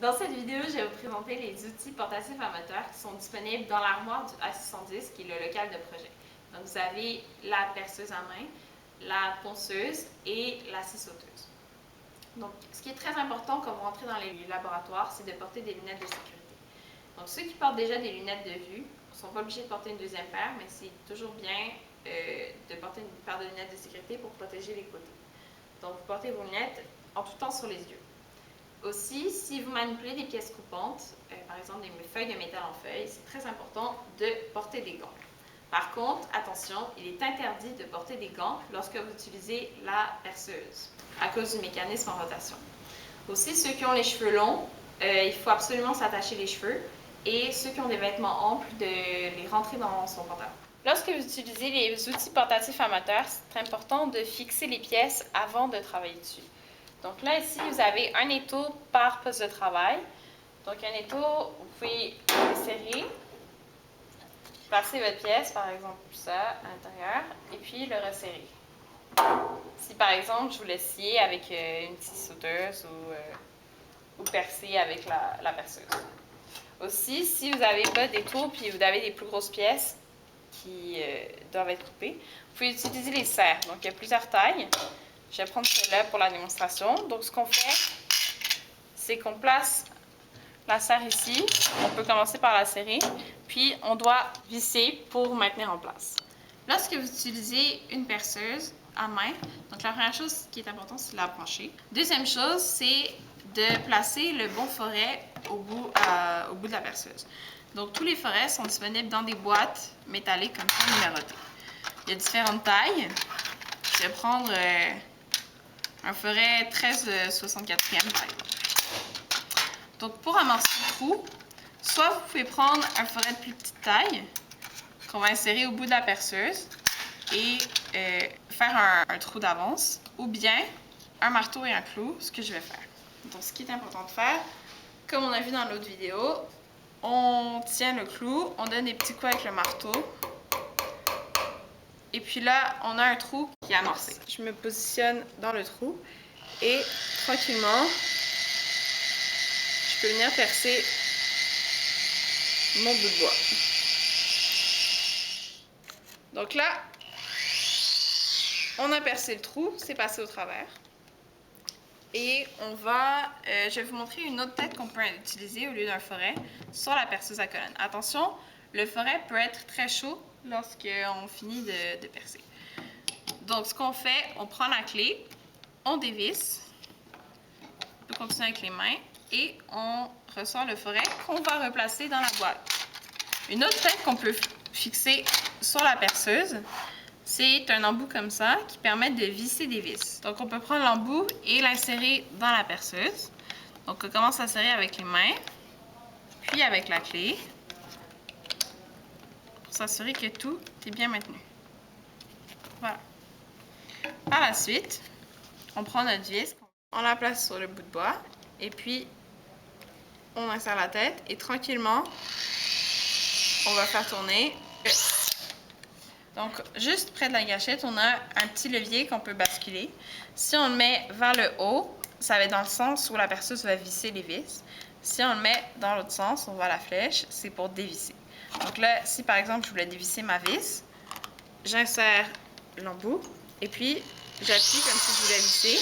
Dans cette vidéo, je vais vous présenter les outils portatifs à moteur qui sont disponibles dans l'armoire du A610, qui est le local de projet. Donc, vous avez la perceuse à main, la ponceuse et la scie sauteuse. Donc, ce qui est très important quand vous rentrez dans les laboratoires, c'est de porter des lunettes de sécurité. Donc, ceux qui portent déjà des lunettes de vue ne sont pas obligés de porter une deuxième paire, mais c'est toujours bien de porter une paire de lunettes de sécurité pour protéger les côtés. Donc, vous portez vos lunettes en tout temps sur les yeux. Aussi, si vous manipulez des pièces coupantes, par exemple des feuilles de métal en feuilles, c'est très important de porter des gants. Par contre, attention, il est interdit de porter des gants lorsque vous utilisez la perceuse, à cause du mécanisme en rotation. Aussi, ceux qui ont les cheveux longs, il faut absolument s'attacher les cheveux, et ceux qui ont des vêtements amples, de les rentrer dans son pantalon. Lorsque vous utilisez les outils portatifs à moteur, c'est important de fixer les pièces avant de travailler dessus. Donc là, ici, vous avez un étau par poste de travail. Donc un étau, vous pouvez le serrer, placer votre pièce, par exemple ça, à l'intérieur, et puis le resserrer. Si par exemple, je voulais scier avec une scie sauteuse ou percer avec la perceuse. Aussi, si vous n'avez pas d'étau puis vous avez des plus grosses pièces qui doivent être coupées, vous pouvez utiliser les serres. Donc il y a plusieurs tailles. Je vais prendre celle-là pour la démonstration. Donc, ce qu'on fait, c'est qu'on place la serre ici. On peut commencer par la serrer, puis on doit visser pour maintenir en place. Lorsque vous utilisez une perceuse à main, donc la première chose qui est importante, c'est de la brancher. Deuxième chose, c'est de placer le bon forêt au bout de la perceuse. Donc, tous les forêts sont disponibles dans des boîtes métalliques comme ça, numérotées. Il y a différentes tailles. Je vais prendre un forêt 13/64e taille. Donc, pour amorcer le trou, soit vous pouvez prendre un forêt de plus petite taille qu'on va insérer au bout de la perceuse et faire un trou d'avance, ou bien un marteau et un clou, ce que je vais faire. Donc, ce qui est important de faire, comme on a vu dans l'autre vidéo, on tient le clou, on donne des petits coups avec le marteau, et puis là, on a un trou qui est amorcé. Je me positionne dans le trou et tranquillement, je peux venir percer mon bout de bois. Donc là, on a percé le trou, c'est passé au travers. Et on va, je vais vous montrer une autre tête qu'on peut utiliser au lieu d'un forêt sur la perceuse à colonne. Attention, le forêt peut être très chaud lorsqu'on finit de percer. Donc, ce qu'on fait, on prend la clé, on dévisse, on peut continuer avec les mains, et on ressort le forêt qu'on va replacer dans la boîte. Une autre tête qu'on peut fixer sur la perceuse, c'est un embout comme ça qui permet de visser des vis. Donc, on peut prendre l'embout et l'insérer dans la perceuse. Donc, on commence à serrer avec les mains, puis avec la clé, pour s'assurer que tout est bien maintenu. Voilà. Par la suite, on prend notre vis, on la place sur le bout de bois, et puis on insère la tête, et tranquillement, on va faire tourner. Donc, juste près de la gâchette, on a un petit levier qu'on peut basculer. Si on le met vers le haut, ça va être dans le sens où la perceuse va visser les vis. Si on le met dans l'autre sens, on voit la flèche, c'est pour dévisser. Donc là, si par exemple, je voulais dévisser ma vis, j'insère l'embout et puis j'appuie comme si je voulais visser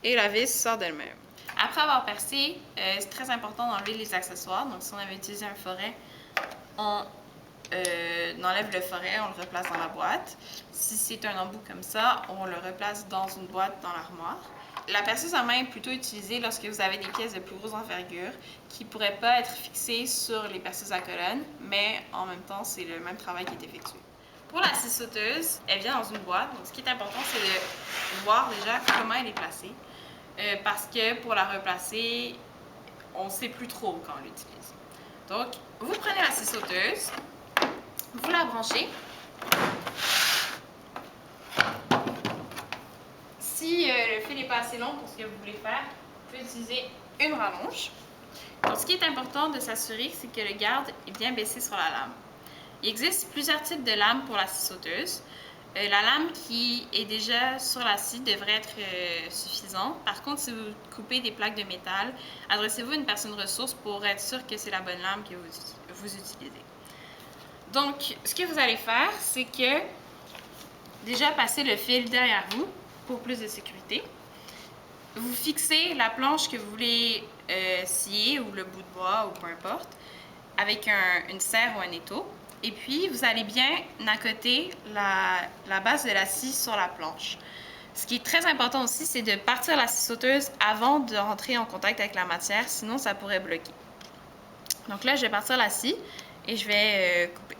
et la vis sort d'elle-même. Après avoir percé, c'est très important d'enlever les accessoires. Donc, si on avait utilisé un forêt, on enlève le forêt, on le replace dans la boîte. Si c'est un embout comme ça, on le replace dans une boîte dans l'armoire. La perceuse à main est plutôt utilisée lorsque vous avez des pièces de plus grosse envergure qui ne pourraient pas être fixées sur les perceuses à colonne, mais en même temps, c'est le même travail qui est effectué. Pour la scie sauteuse, elle vient dans une boîte. Donc, ce qui est important, c'est de voir déjà comment elle est placée. Parce que pour la replacer, on ne sait plus trop quand on l'utilise. Donc, vous prenez la scie sauteuse, vous la branchez. Si le fil n'est pas assez long pour ce que vous voulez faire, vous pouvez utiliser une rallonge. Donc, ce qui est important de s'assurer, c'est que le garde est bien baissé sur la lame. Il existe plusieurs types de lames pour la scie sauteuse. La lame qui est déjà sur la scie devrait être suffisante. Par contre, si vous coupez des plaques de métal, adressez-vous à une personne ressource pour être sûr que c'est la bonne lame que vous utilisez. Donc, ce que vous allez faire, c'est que déjà passer le fil derrière vous pour plus de sécurité. Vous fixez la planche que vous voulez scier ou le bout de bois ou peu importe avec une serre ou un étau. Et puis, vous allez bien accoter la base de la scie sur la planche. Ce qui est très important aussi, c'est de partir la scie sauteuse avant de rentrer en contact avec la matière, sinon ça pourrait bloquer. Donc là, je vais partir la scie et je vais couper.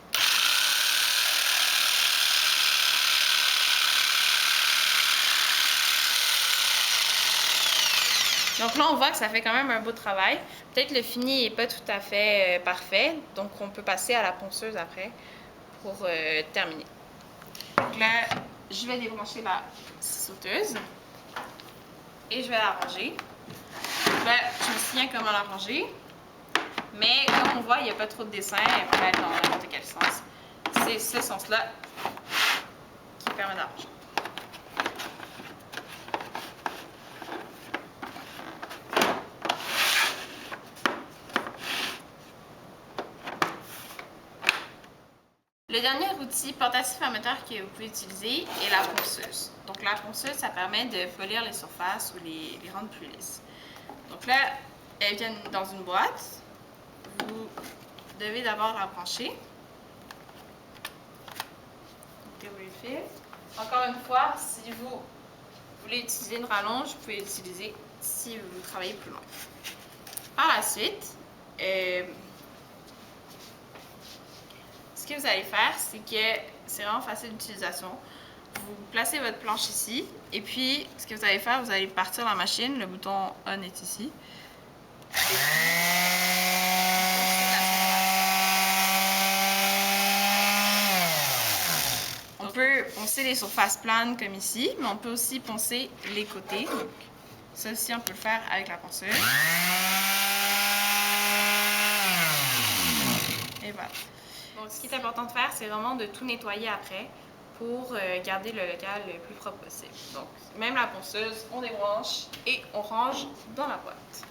Donc là, on voit que ça fait quand même un beau travail. Peut-être le fini n'est pas tout à fait parfait, donc on peut passer à la ponceuse après pour terminer. Donc là, je vais débrancher la scie sauteuse et je vais la ranger. Donc là, je me souviens comment la ranger, mais comme on voit, il n'y a pas trop de dessin, elle peut être dans n'importe quel sens. C'est ce sens-là qui permet d'arranger. Le dernier outil portatif-amateur que vous pouvez utiliser est la ponceuse. Donc la ponceuse, ça permet de polir les surfaces ou les rendre plus lisses. Donc là, elle vient dans une boîte. Vous devez d'abord la brancher. Déroulez le fil. Encore une fois, si vous voulez utiliser une rallonge, vous pouvez l'utiliser si vous travaillez plus loin. Par la suite, ce que vous allez faire, c'est que c'est vraiment facile d'utilisation. Vous placez votre planche ici, et puis ce que vous allez faire, vous allez partir la machine, le bouton On est ici. On peut poncer les surfaces planes comme ici, mais on peut aussi poncer les côtés. Donc, ça aussi, on peut le faire avec la ponceuse. Et voilà. Donc, ce qui est important de faire, c'est vraiment de tout nettoyer après pour garder le local le plus propre possible. Donc, même la ponceuse, on débranche et on range dans la boîte.